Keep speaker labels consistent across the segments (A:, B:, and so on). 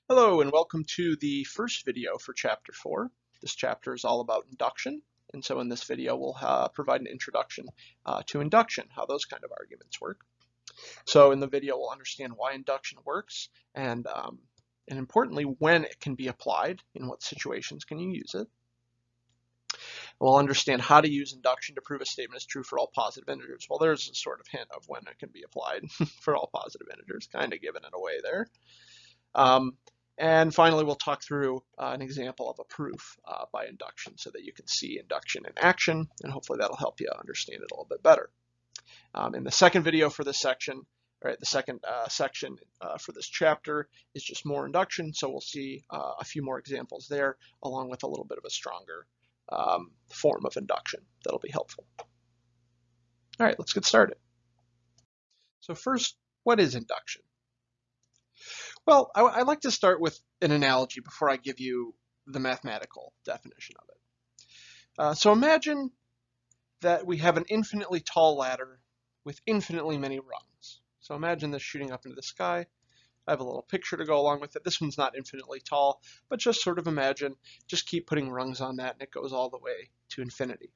A: Hello and welcome to the first video for Chapter 4. This chapter is all about induction, and so in this video we'll provide an introduction to induction, how those kind of arguments work. So in the video we'll understand why induction works and importantly when it can be applied, in what situations can you use it. We'll understand how to use induction to prove a statement is true for all positive integers. Well, there's a sort of hint of when it can be applied for all positive integers, kind of giving it away there. And finally, we'll talk through an example of a proof by induction so that you can see induction in action, and hopefully that'll help you understand it a little bit better. In the second video for this section, the second section for this chapter is just more induction, so we'll see a few more examples there, along with a little bit of a stronger form of induction that'll be helpful. All right, let's get started. So first, what is induction? Well, I like to start with an analogy before I give you the mathematical definition of it. So imagine that we have an infinitely tall ladder with infinitely many rungs. So imagine this shooting up into the sky. I have a little picture to go along with it. This one's not infinitely tall, but just sort of imagine, just keep putting rungs on that and it goes all the way to infinity.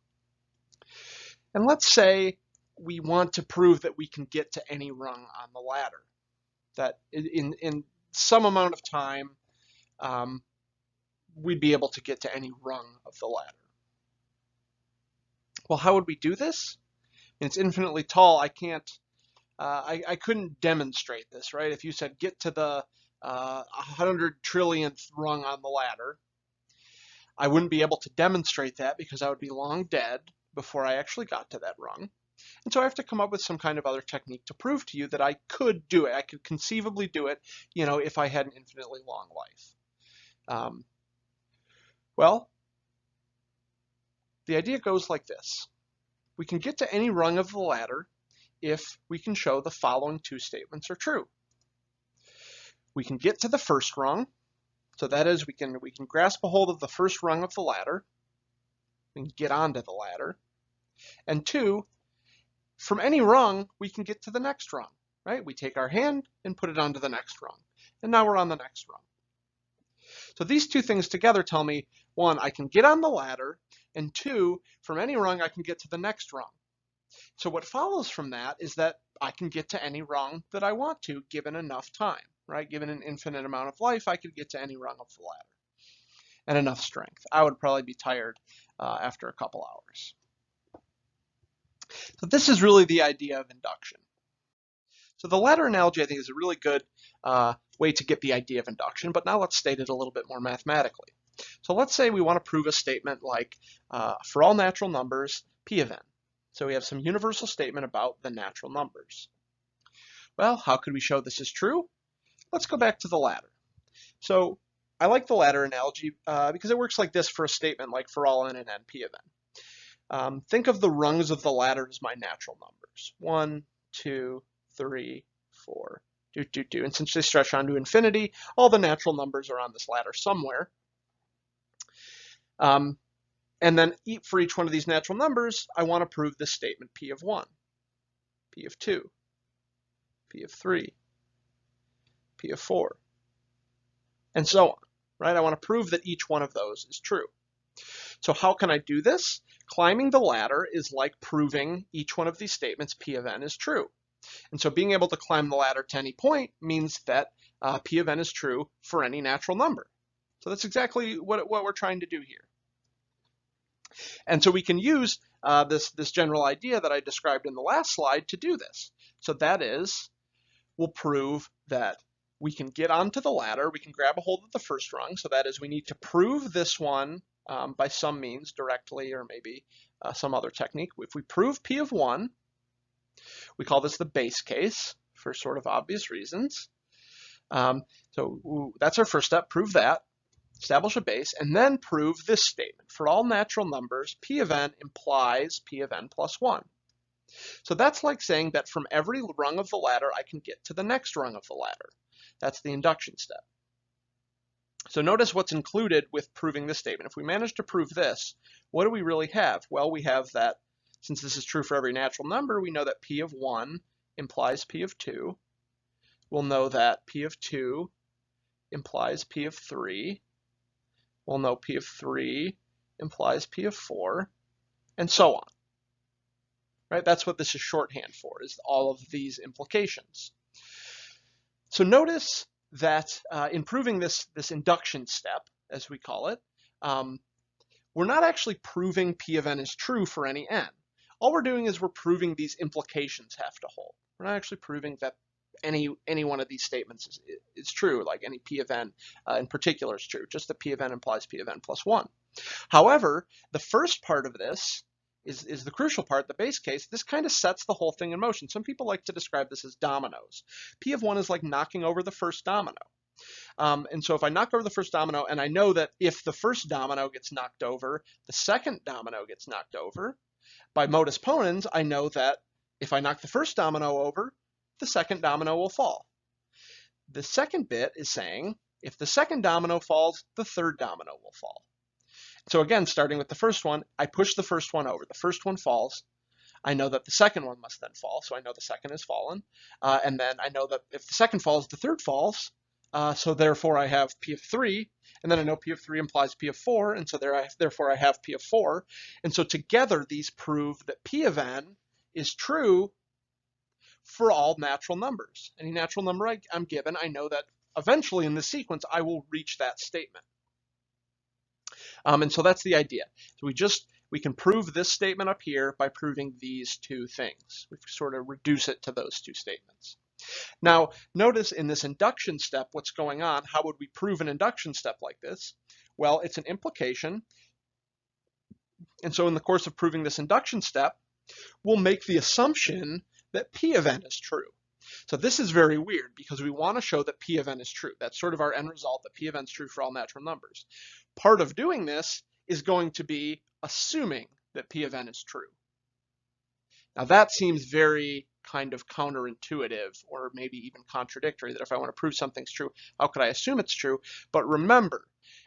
A: And let's say we want to prove that we can get to any rung on the ladder, that in some amount of time, we'd be able to get to any rung of the ladder. Well, how would we do this? It's infinitely tall. I couldn't demonstrate this, right? If you said get to the 100 trillionth rung on the ladder, I wouldn't be able to demonstrate that because I would be long dead before I actually got to that rung. And so I have to come up with some kind of other technique to prove to you that I could do it. I could conceivably do it, if I had an infinitely long life. Well, the idea goes like this. We can get to any rung of the ladder if we can show the following two statements are true. We can get to the first rung, so that is we can grasp a hold of the first rung of the ladder. We can get onto the ladder. And two, from any rung, we can get to the next rung, right? We take our hand and put it onto the next rung. And now we're on the next rung. So these two things together tell me, one, I can get on the ladder, and two, from any rung, I can get to the next rung. So what follows from that is that I can get to any rung that I want to, given enough time, right? Given an infinite amount of life, I could get to any rung of the ladder. And enough strength. I would probably be tired after a couple hours. So this is really the idea of induction. So the ladder analogy, I think, is a really good way to get the idea of induction, but now let's state it a little bit more mathematically. So let's say we want to prove a statement like, for all natural numbers, P of n. So we have some universal statement about the natural numbers. Well, how could we show this is true? Let's go back to the ladder. So I like the ladder analogy because it works like this for a statement like for all n and n, P of n. Think of the rungs of the ladder as my natural numbers. 1, 2, 3, 4, and since they stretch on to infinity, all the natural numbers are on this ladder somewhere. And then for each one of these natural numbers, I want to prove this statement P of 1, P of 2, P of 3, P of 4, and so on, right? I want to prove that each one of those is true. So how can I do this? Climbing the ladder is like proving each one of these statements P of n is true. And so being able to climb the ladder to any point means that P of n is true for any natural number. So that's exactly what we're trying to do here. And so we can use this general idea that I described in the last slide to do this. So that is, we'll prove that we can get onto the ladder, we can grab a hold of the first rung, so that is we need to prove this one by some means, directly or maybe some other technique. If we prove P of 1, we call this the base case for sort of obvious reasons. So that's our first step, prove that. Establish a base, and then prove this statement. For all natural numbers, P of n implies P of n plus 1. So that's like saying that from every rung of the ladder, I can get to the next rung of the ladder. That's the induction step. So notice what's included with proving this statement. If we manage to prove this, what do we really have? Well, we have that, since this is true for every natural number, we know that P of 1 implies P of 2. We'll know that P of 2 implies P of 3. We'll know P of 3 implies P of 4, and so on. Right? That's what this is shorthand for, is all of these implications. So notice that in proving this induction step, as we call it, we're not actually proving P of n is true for any n. All we're doing is we're proving these implications have to hold. We're not actually proving that any one of these statements is true, like any P of n in particular is true, just that P of n implies P of n plus 1. However, the first part of this is the crucial part, the base case. This kind of sets the whole thing in motion. Some people like to describe this as dominoes. P of 1 is like knocking over the first domino. And so if I knock over the first domino, and I know that if the first domino gets knocked over, the second domino gets knocked over, by modus ponens, I know that if I knock the first domino over, the second domino will fall. The second bit is saying, if the second domino falls, the third domino will fall. So again, starting with the first one, I push the first one over. The first one falls. I know that the second one must then fall, so I know the second has fallen. And then I know that if the second falls, the third falls. So therefore I have P of 3, and then I know P of 3 implies P of 4, and so therefore I have P of 4. And so together these prove that P of n is true for all natural numbers. Any natural number I'm given, I know that eventually in this sequence I will reach that statement. And so that's the idea. So we can prove this statement up here by proving these two things. We sort of reduce it to those two statements. Now, notice in this induction step, what's going on? How would we prove an induction step like this? Well, it's an implication. And so in the course of proving this induction step, we'll make the assumption that P of n is true. So this is very weird because we want to show that P of n is true. That's sort of our end result, that P of n is true for all natural numbers. Part of doing this is going to be assuming that P of n is true. Now that seems very kind of counterintuitive or maybe even contradictory, that if I want to prove something's true, how could I assume it's true? But remember,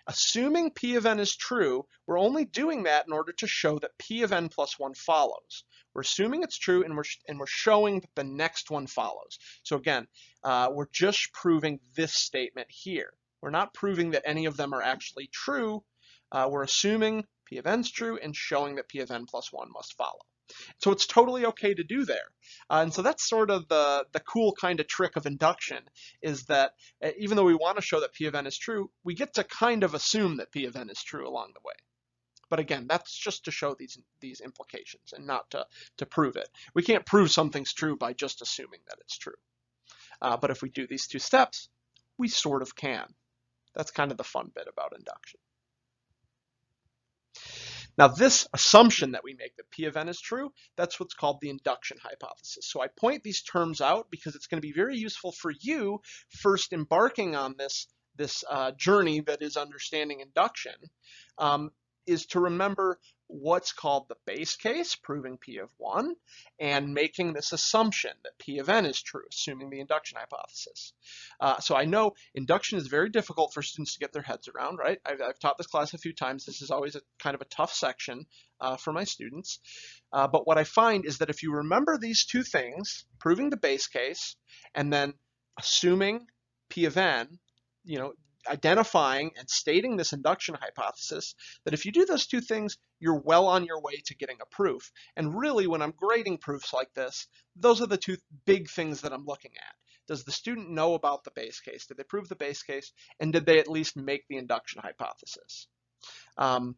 A: assuming P of n is true, we're only doing that in order to show that P of n plus 1 follows. We're assuming it's true, and we're showing that the next one follows. So again, we're just proving this statement here. We're not proving that any of them are actually true. We're assuming P of n is true and showing that P of n plus 1 must follow. So it's totally okay to do there. And so that's sort of the cool kind of trick of induction, is that even though we want to show that P of n is true, we get to kind of assume that P of n is true along the way. But again, that's just to show these implications and not to prove it. We can't prove something's true by just assuming that it's true. But if we do these two steps, we sort of can. That's kind of the fun bit about induction. Now this assumption that we make that P of n is true, that's what's called the induction hypothesis. So I point these terms out because it's going to be very useful for you first embarking on this journey that is understanding induction, is to remember what's called the base case, proving P of 1, and making this assumption that P of n is true, assuming the induction hypothesis. So I know induction is very difficult for students to get their heads around, right? I've taught this class a few times. This is always a kind of a tough section for my students. But what I find is that if you remember these two things, proving the base case, and then assuming P of n, identifying and stating this induction hypothesis, that if you do those two things, you're well on your way to getting a proof. And really, when I'm grading proofs like this, those are the two big things that I'm looking at. Does the student know about the base case? Did they prove the base case? And did they at least make the induction hypothesis? The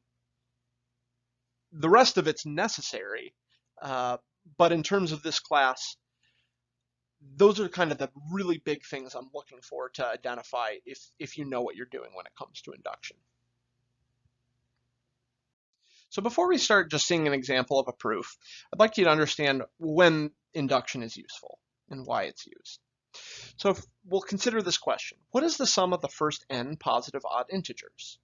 A: rest of it's necessary, but in terms of this class, those are kind of the really big things I'm looking for to identify if you know what you're doing when it comes to induction. So before we start just seeing an example of a proof, I'd like you to understand when induction is useful and why it's used. So we'll consider this question. What is the sum of the first n positive odd integers?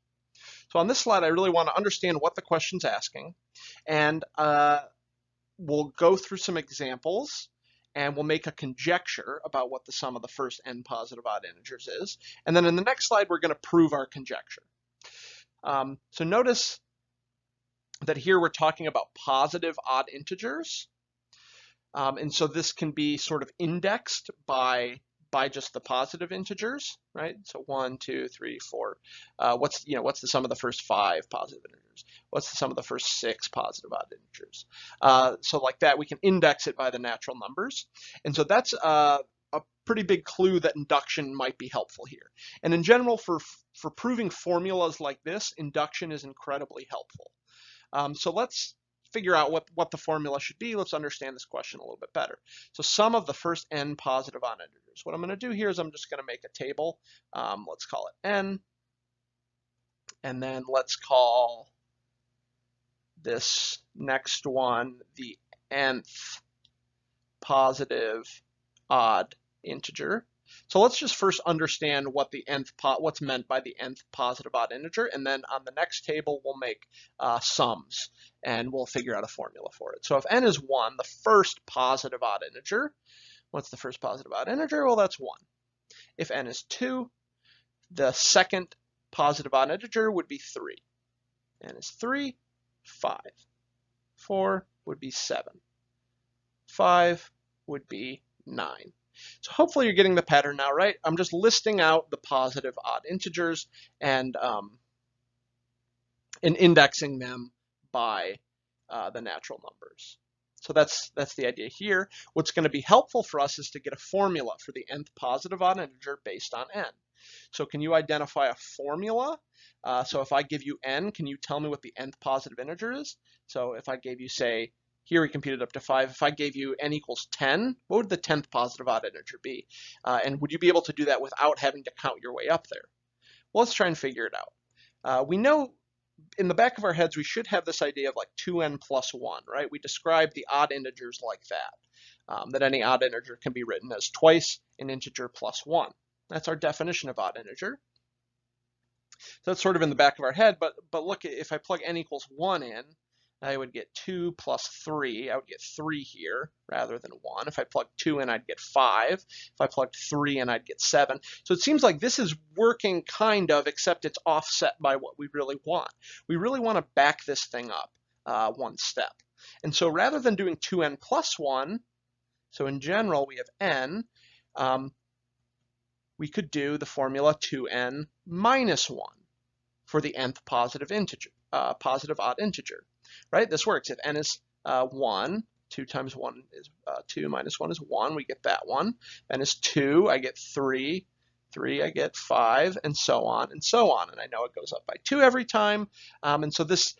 A: So on this slide, I really want to understand what the question's asking, and we'll go through some examples, and we'll make a conjecture about what the sum of the first n positive odd integers is. And then in the next slide, we're going to prove our conjecture. So notice that here we're talking about positive odd integers. And so this can be sort of indexed by by just the positive integers, right? So 1, 2, 3, 4. What's the sum of the first 5 positive integers? What's the sum of the first 6 positive odd integers? So like that, we can index it by the natural numbers. And so that's a pretty big clue that induction might be helpful here. And in general, for proving formulas like this, induction is incredibly helpful. So let's figure out what the formula should be. Let's understand this question a little bit better. So sum of the first n positive odd integers. What I'm going to do here is I'm just going to make a table. Let's call it n. And then let's call this next one the nth positive odd integer. So let's just first understand what the what's meant by the nth positive odd integer, and then on the next table we'll make sums, and we'll figure out a formula for it. So if n is 1, the first positive odd integer, what's the first positive odd integer? Well, that's 1. If n is 2, the second positive odd integer would be 3. n is 3, 5. 4 would be 7. 5 would be 9. So hopefully you're getting the pattern now, right? I'm just listing out the positive odd integers and indexing them by the natural numbers. So that's the idea here. What's going to be helpful for us is to get a formula for the nth positive odd integer based on n. So can you identify a formula? So if I give you n, can you tell me what the nth positive integer is? So if I gave you, say, here we computed up to 5. If I gave you n equals 10, what would the 10th positive odd integer be? And would you be able to do that without having to count your way up there? Well, let's try and figure it out. We know in the back of our heads we should have this idea of like 2n plus 1, right? We describe the odd integers like that, that any odd integer can be written as twice an integer plus 1. That's our definition of odd integer. So that's sort of in the back of our head, but look, if I plug n equals 1 in, I would get 2 plus 3. I would get 3 here rather than 1. If I plugged 2 in, I'd get 5. If I plugged 3 in, I'd get 7. So it seems like this is working kind of, except it's offset by what we really want. We really want to back this thing up one step. And so rather than doing 2n plus 1, so in general we have n, we could do the formula 2n minus 1 for the nth positive integer, positive odd integer. Right? This works. If n is 1, 2 times 1 is 2 minus 1 is 1. We get that one. N is 2, I get 3. 3, I get 5, and so on and so on. And I know it goes up by 2 every time. And so this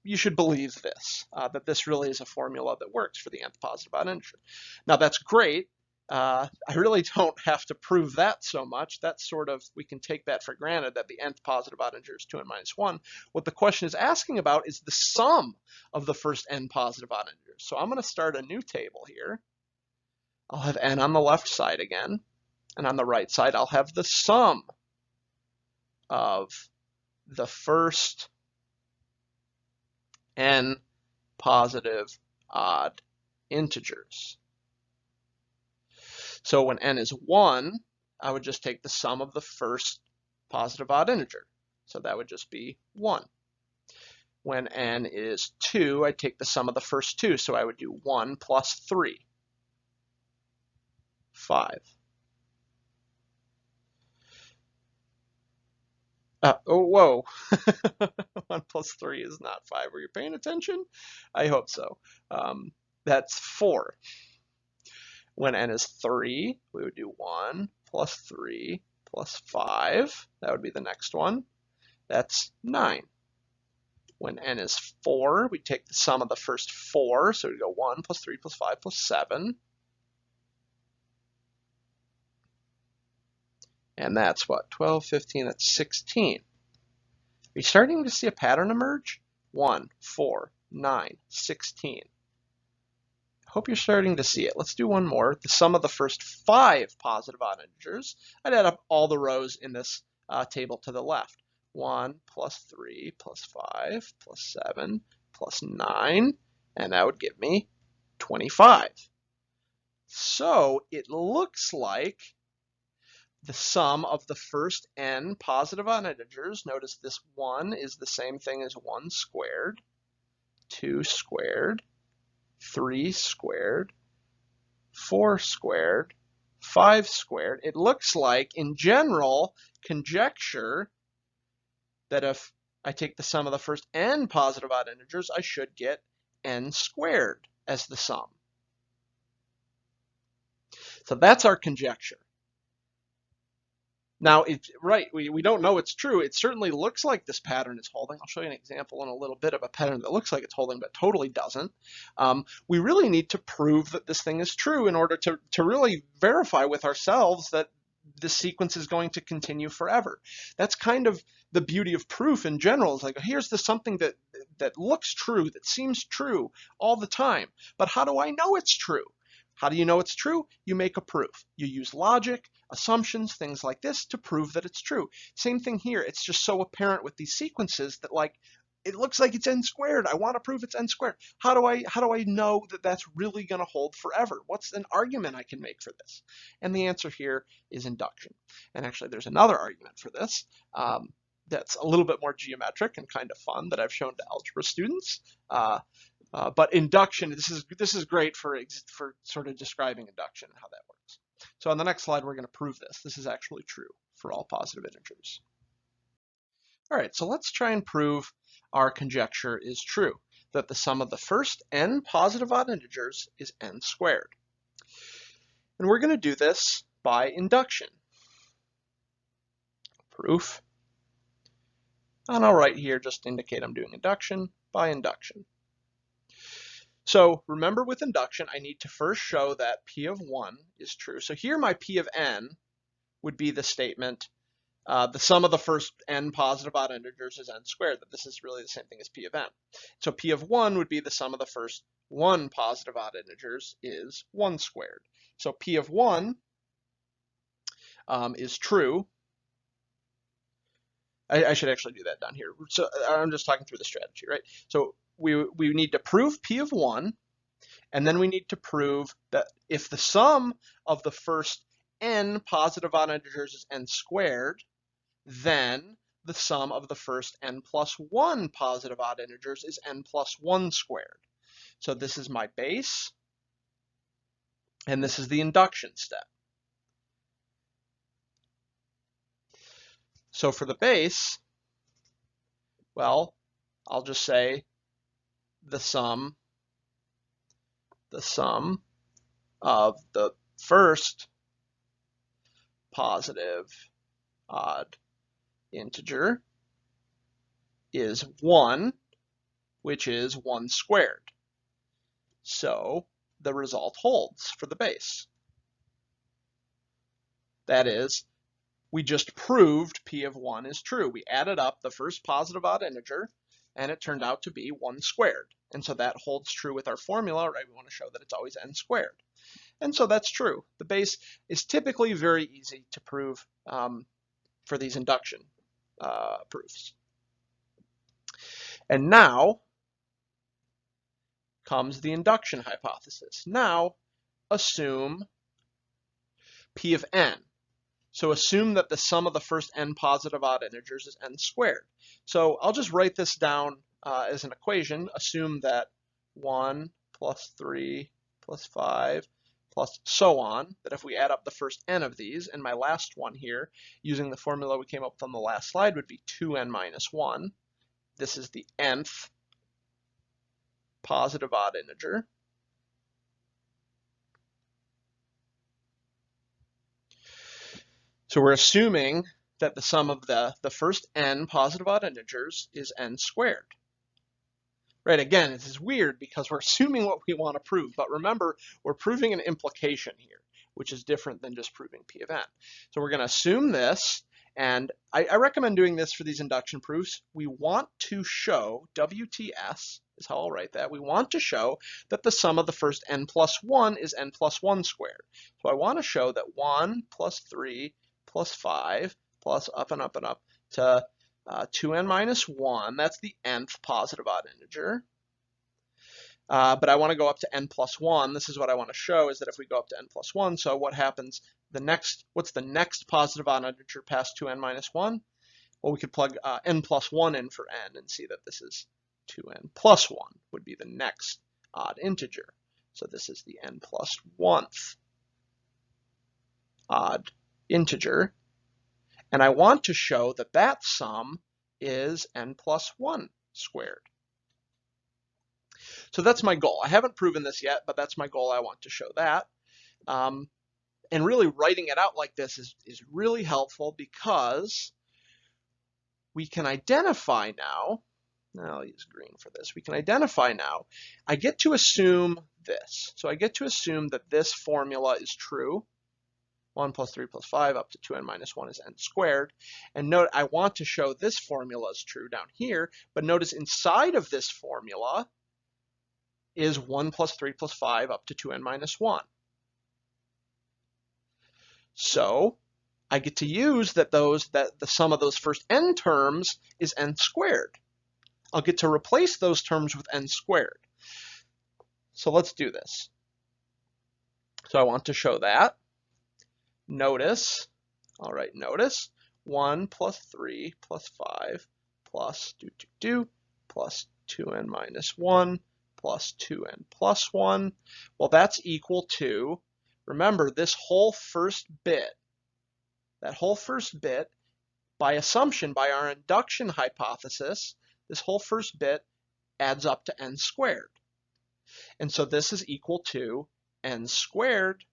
A: you should believe this, that this really is a formula that works for the nth positive odd integer. Now that's great. I really don't have to prove that so much. That's sort of, we can take that for granted that the nth positive odd integer is 2n minus 1. What the question is asking about is the sum of the first n positive odd integers. So I'm going to start a new table here. I'll have n on the left side again, and on the right side I'll have the sum of the first n positive odd integers. So when n is 1, I would just take the sum of the first positive odd integer. So that would just be 1. When n is 2, I'd take the sum of the first 2. So I would do 1 plus 3, 5. Oh, whoa. 1 plus 3 is not 5. Were you paying attention? I hope so. That's 4. When n is 3, we would do 1 plus 3 plus 5. That would be the next one. That's 9. When n is 4, we take the sum of the first 4. So we go 1 plus 3 plus 5 plus 7. And that's what? 12, 15, that's 16. Are you starting to see a pattern emerge? 1, 4, 9, 16. Hope you're starting to see it. Let's do one more. The sum of the first 5 positive odd integers. I'd add up all the rows in this table to the left. 1 plus 3 plus 5 plus 7 plus 9, and that would give me 25. So it looks like the sum of the first n positive odd integers, notice this 1 is the same thing as 1 squared, 2 squared, 3 squared, 4 squared, 5 squared. It looks like, in general, conjecture that if I take the sum of the first n positive odd integers, I should get n squared as the sum. So that's our conjecture. Now, we don't know it's true. It certainly looks like this pattern is holding. I'll show you an example in a little bit of a pattern that looks like it's holding but totally doesn't. We really need to prove that this thing is true in order to really verify with ourselves that this sequence is going to continue forever. That's kind of the beauty of proof in general. It's like, here's something that looks true, that seems true all the time. But how do I know it's true? How do you know it's true? You make a proof. You use logic, assumptions, things like this to prove that it's true. Same thing here. It's just so apparent with these sequences that, like, it looks like it's n squared. I want to prove it's n squared. How do I know that that's really going to hold forever? What's an argument I can make for this? And the answer here is induction. And actually, there's another argument for this that's a little bit more geometric and kind of fun that I've shown to algebra students. But induction, this is great for sort of describing induction and how that works. So on the next slide, we're going to prove this. This is actually true for all positive integers. All right, so let's try and prove our conjecture is true, that the sum of the first n positive odd integers is n squared. And we're going to do this by induction. Proof. And I'll write here, just indicate I'm doing induction by induction. So remember, with induction, I need to first show that P of 1 is true. So here my P of n would be the statement, the sum of the first n positive odd integers is n squared, that this is really the same thing as P of n. So P of 1 would be the sum of the first 1 positive odd integers is 1 squared. So P of 1 is true. I should actually do that down here. So I'm just talking through the strategy, right? So we need to prove P of 1, and then we need to prove that if the sum of the first n positive odd integers is n squared, then the sum of the first n plus 1 positive odd integers is n plus 1 squared. So this is my base, and this is the induction step. So for the base, well, I'll just say the sum of the first positive odd integer is 1, which is 1 squared. So the result holds for the base. That is, we just proved P of 1 is true. We added up the first positive odd integer, and it turned out to be 1 squared. And so that holds true with our formula, right? We want to show that it's always n squared. And so that's true. The base is typically very easy to prove for these induction proofs. And now comes the induction hypothesis. Now assume P of n. So assume that the sum of the first n positive odd integers is n squared. So I'll just write this down as an equation. Assume that 1 plus 3 plus 5 plus so on, that if we add up the first n of these, and my last one here, using the formula we came up with on the last slide, would be 2n minus 1. This is the nth positive odd integer. So we're assuming that the sum of the first n positive odd integers is n squared. Right, again, this is weird because we're assuming what we want to prove, but remember, we're proving an implication here, which is different than just proving P of n. So we're going to assume this, and I recommend doing this for these induction proofs. We want to show, WTS is how I'll write that, we want to show that the sum of the first n plus 1 is n plus 1 squared. So I want to show that 1 plus 3 plus 5 plus up and up and up to 2n minus 1, that's the nth positive odd integer. But I want to go up to n plus 1. This is what I want to show, is that if we go up to n plus 1, so what happens, what's the next positive odd integer past 2n minus 1? Well, we could plug n plus 1 in for n and see that this is 2n plus 1 would be the next odd integer. So this is the n plus 1th odd integer, and I want to show that that sum is n plus 1 squared. So that's my goal. I haven't proven this yet, but that's my goal. I want to show that. And really writing it out like this is really helpful because we can identify now, I'll use green for this, we can identify now, I get to assume this. So I get to assume that this formula is true. 1 plus 3 plus 5 up to 2n minus 1 is n squared. And note, I want to show this formula is true down here, but notice inside of this formula is 1 plus 3 plus 5 up to 2n minus 1. So I get to use that the sum of those first n terms is n squared. I'll get to replace those terms with n squared. So let's do this. So I want to show that. Notice 1 plus 3 plus 5 plus plus 2n minus 1 plus 2n plus 1. Well, that's equal to, remember, this whole first bit, by assumption, by our induction hypothesis, this whole first bit adds up to n squared. And so this is equal to n squared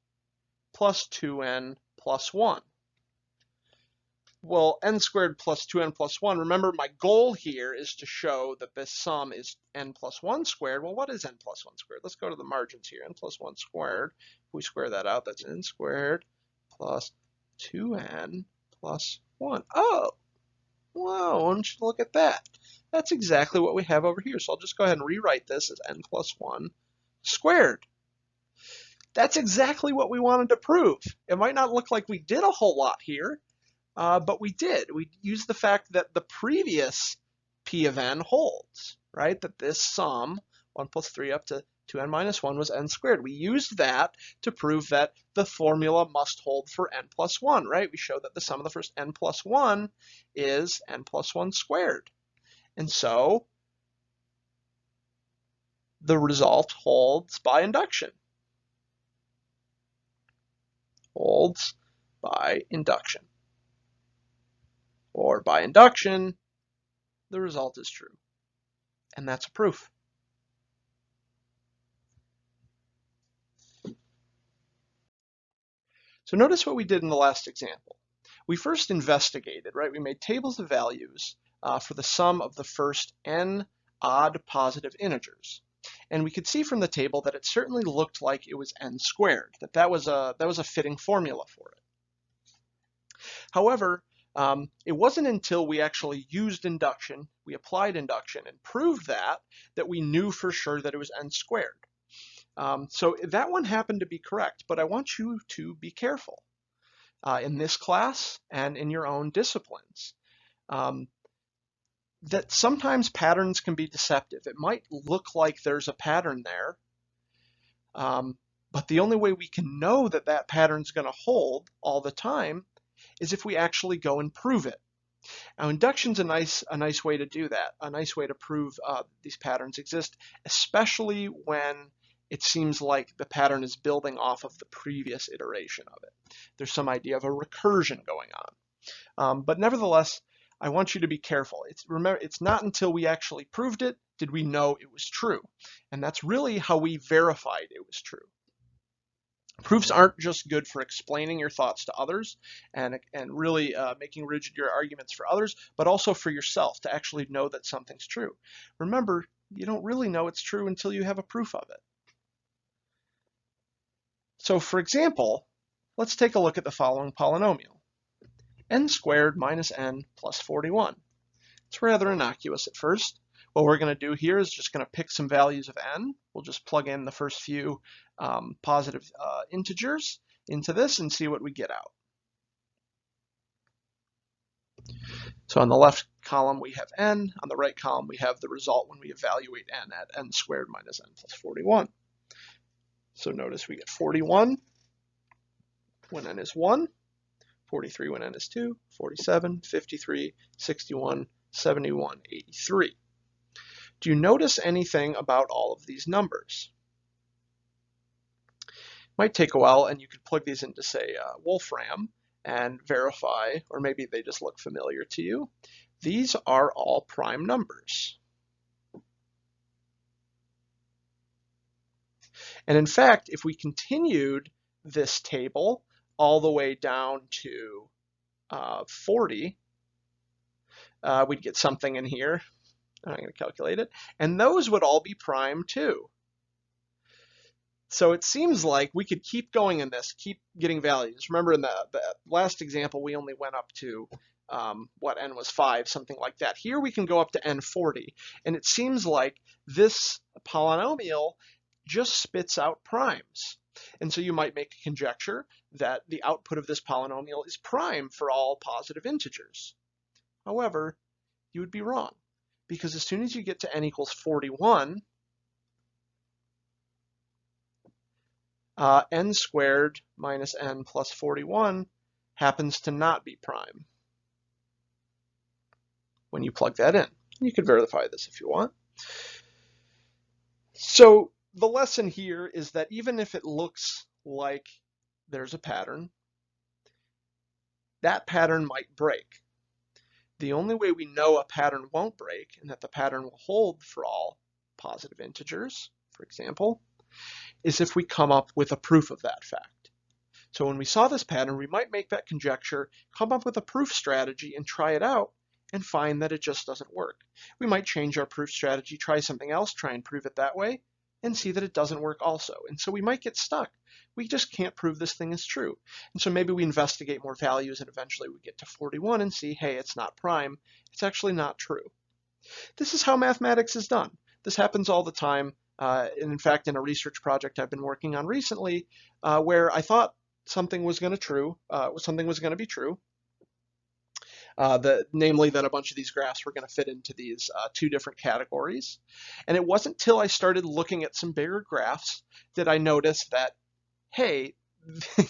A: plus 2n plus 1. Well, n squared plus 2n plus 1, remember my goal here is to show that this sum is n plus 1 squared. Well, what is n plus 1 squared? Let's go to the margins here. N plus 1 squared, if we square that out, that's n squared plus 2n plus 1. Oh, wow, why don't you look at that? That's exactly what we have over here. So I'll just go ahead and rewrite this as n plus 1 squared. That's exactly what we wanted to prove. It might not look like we did a whole lot here, but we did. We used the fact that the previous p of n holds, right? That this sum, 1 plus 3 up to 2n minus 1 was n squared. We used that to prove that the formula must hold for n plus 1, right? We showed that the sum of the first n plus 1 is n plus 1 squared. And so the result holds by induction. Holds by induction. Or by induction, the result is true. And that's a proof. So notice what we did in the last example. We first investigated, right? We made tables of values for the sum of the first n odd positive integers. And we could see from the table that it certainly looked like it was n squared, that was a fitting formula for it. However, it wasn't until we actually used induction, we applied induction and proved that we knew for sure that it was n squared. So that one happened to be correct, but I want you to be careful in this class and in your own disciplines. That sometimes patterns can be deceptive. It might look like there's a pattern there, but the only way we can know that that pattern's going to hold all the time is if we actually go and prove it. Now, induction's a nice way to do that, a nice way to prove these patterns exist, especially when it seems like the pattern is building off of the previous iteration of it. There's some idea of a recursion going on. But nevertheless, I want you to be careful. Remember, it's not until we actually proved it did we know it was true. And that's really how we verified it was true. Proofs aren't just good for explaining your thoughts to others and really making rigid your arguments for others, but also for yourself to actually know that something's true. Remember, you don't really know it's true until you have a proof of it. So for example, let's take a look at the following polynomial. N squared minus n plus 41. It's rather innocuous at first. What we're going to do here is just going to pick some values of n. We'll just plug in the first few positive integers into this and see what we get out. So on the left column we have n, on the right column we have the result when we evaluate n at n squared minus n plus 41. So notice we get 41 when n is 1, 43 when n is 2, 47, 53, 61, 71, 83. Do you notice anything about all of these numbers? Might take a while, and you could plug these into, say, Wolfram and verify, or maybe they just look familiar to you. These are all prime numbers. And in fact, if we continued this table all the way down to 40, we'd get something in here. I'm going to calculate it. And those would all be prime too. So it seems like we could keep going in this, keep getting values. Remember in the last example, we only went up to n was 5, something like that. Here we can go up to n40. And it seems like this polynomial just spits out primes. And so you might make a conjecture that the output of this polynomial is prime for all positive integers. However, you would be wrong, because as soon as you get to n equals 41, n squared minus n plus 41 happens to not be prime when you plug that in. You could verify this if you want. So the lesson here is that even if it looks like there's a pattern, that pattern might break. The only way we know a pattern won't break and that the pattern will hold for all positive integers, for example, is if we come up with a proof of that fact. So when we saw this pattern, we might make that conjecture, come up with a proof strategy and try it out and find that it just doesn't work. We might change our proof strategy, try something else, try and prove it that way, and see that it doesn't work also. And so we might get stuck. We just can't prove this thing is true. And so maybe we investigate more values and eventually we get to 41 and see, hey, it's not prime. It's actually not true. This is how mathematics is done. This happens all the time. And in fact, in a research project I've been working on recently, where I thought something was going to be true, namely that a bunch of these graphs were going to fit into these two different categories. And it wasn't till I started looking at some bigger graphs that I noticed that, hey,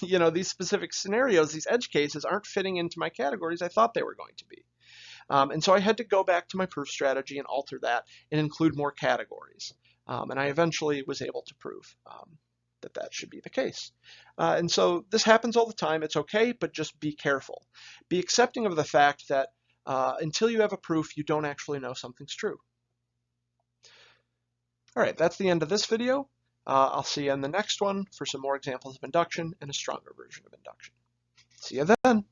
A: these specific scenarios, these edge cases aren't fitting into my categories I thought they were going to be. And so I had to go back to my proof strategy and alter that and include more categories. And I eventually was able to prove that should be the case. And so this happens all the time. It's okay, but just be careful. Be accepting of the fact that until you have a proof, you don't actually know something's true. All right, that's the end of this video. I'll see you in the next one for some more examples of induction and a stronger version of induction. See you then.